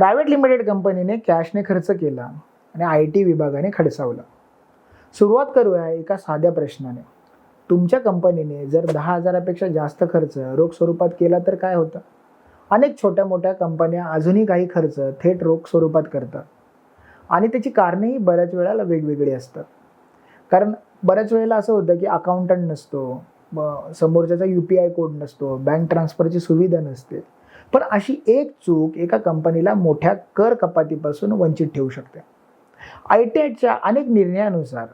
Private limited कंपनीने कॅशने खर्च केला आणि IT विभागाने खडसावला. सुरुवात करूया एका साध्या प्रश्नाने. तुमच्या कंपनीने जर 10,000पेक्षा जास्त खर्च रोख स्वरूपात केला तर काय होतं? अनेक छोट्या मोठ्या कंपन्या अजूनही काही खर्च थेट रोख स्वरूपात करतात आणि त्याची कारणेही बऱ्याच वेळेला वेगवेगळी असतात. कारण बऱ्याच वेळेला असं होतं की अकाउंटंट नसतो, समोरच्याचा UPI कोड नसतो, बँक ट्रान्सफरची सुविधा नसते. पण अशी एक चूक एका कंपनीला मोठ्या कर कपातीपासून वंचित ठेवू शकते. IT ॲक्टच्या अनेक निर्णयानुसार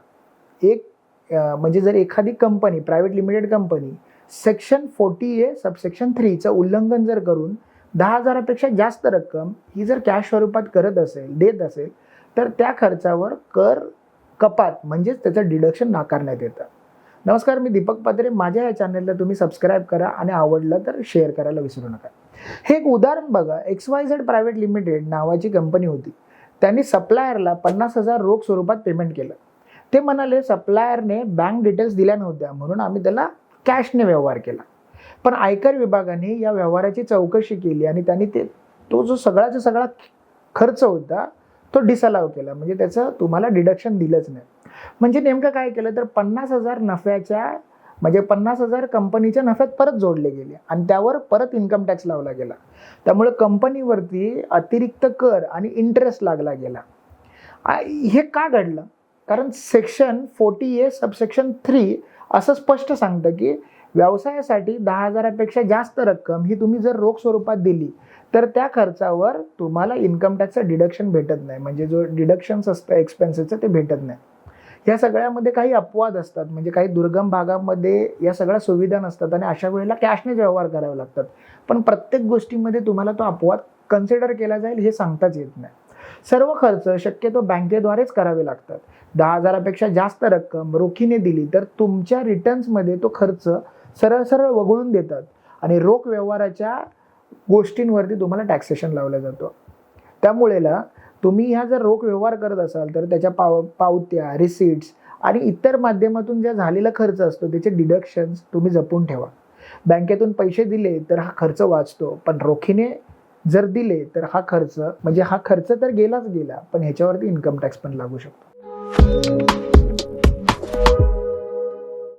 म्हणजे जर एखादी company, private limited company section 40A subsection 3 चं उल्लंघन जर करून 10,000पेक्षा जास्त रक्कम ही जर कॅश स्वरूपात देत असेल तर त्या खर्चावर कर कपात म्हणजेच त्याचं डिडक्शन नाकारण्यात येतं. नमस्कार, मी दीपक पात्रे. माझ्या या चॅनलला तुम्ही सबस्क्राईब करा आणि आवडलं तर शेअर करायला विसरू नका. हे एक उदाहरण बघा. XYZ प्रायव्हेट लिमिटेड नावाची कंपनी होती. त्यांनी सप्लायरला 50,000 रोख स्वरूपात पेमेंट केलं. ते म्हणाले सप्लायरने बँक डिटेल्स दिल्या नव्हत्या म्हणून आम्ही त्याला कॅशने व्यवहार केला. पण आयकर विभागाने या व्यवहाराची चौकशी केली आणि त्यांनी तो जो सगळाचा सगळा खर्च होता तो डिसअलाव केला. म्हणजे त्याचं तुम्हाला डिडक्शन दिलंच नाही. म्हणजे नेमकं काय केलं तर 50,000 म्हणजे 50,000 कंपनीच्या नफ्यात परत जोडले गेले आणि त्यावर परत इन्कम टॅक्स लावला गेला. त्यामुळे कंपनीवरती अतिरिक्त कर आणि इंटरेस्ट लागला गेला. हे का घडलं? कारण सेक्शन 40A सबसेक्शन 3 असं स्पष्ट सांगतं की व्यवसायासाठी 10,000पेक्षा जास्त रक्कम ही तुम्ही जर रोख स्वरूपात दिली तर त्या खर्चावर तुम्हाला इन्कम टॅक्सचं डिडक्शन भेटत नाही. म्हणजे जो डिडक्शन्स असतं एक्सपेन्सेसचं ते भेटत नाही. या सगळ्यामध्ये काही अपवाद असतात. म्हणजे काही दुर्गम भागामध्ये या सगळ्या सुविधा नसतात आणि अशा वेळेला कॅशने व्यवहार करावे लागतात. पण प्रत्येक गोष्टीमध्ये तुम्हाला तो अपवाद कन्सिडर केला जाईल हे सांगताच येत नाही. सर्व खर्च शक्यतो बँकेद्वारेच करावे लागतात. 10,000पेक्षा जास्त रक्कम रोखीने दिली तर तुमच्या रिटर्न्समध्ये तो खर्च सरळ सरळ वगळून देतात आणि रोख व्यवहाराच्या गोष्टींवरती तुम्हाला टॅक्सेशन लावलं जातं. त्यामुळे तुम्ही ह्या जर रोख व्यवहार करत असाल तर त्याच्या पावत्या, रिसिट्स आणि इतर माध्यमातून ज्या झालेला खर्च असतो त्याचे डिडक्शन्स तुम्ही जपून ठेवा. बँकेतून पैसे दिले तर हा खर्च वाचतो, पण रोखीने जर दिले तर हा खर्च तर गेलाच गेला, पण ह्याच्यावरती इन्कम टॅक्स पण लागू शकतो.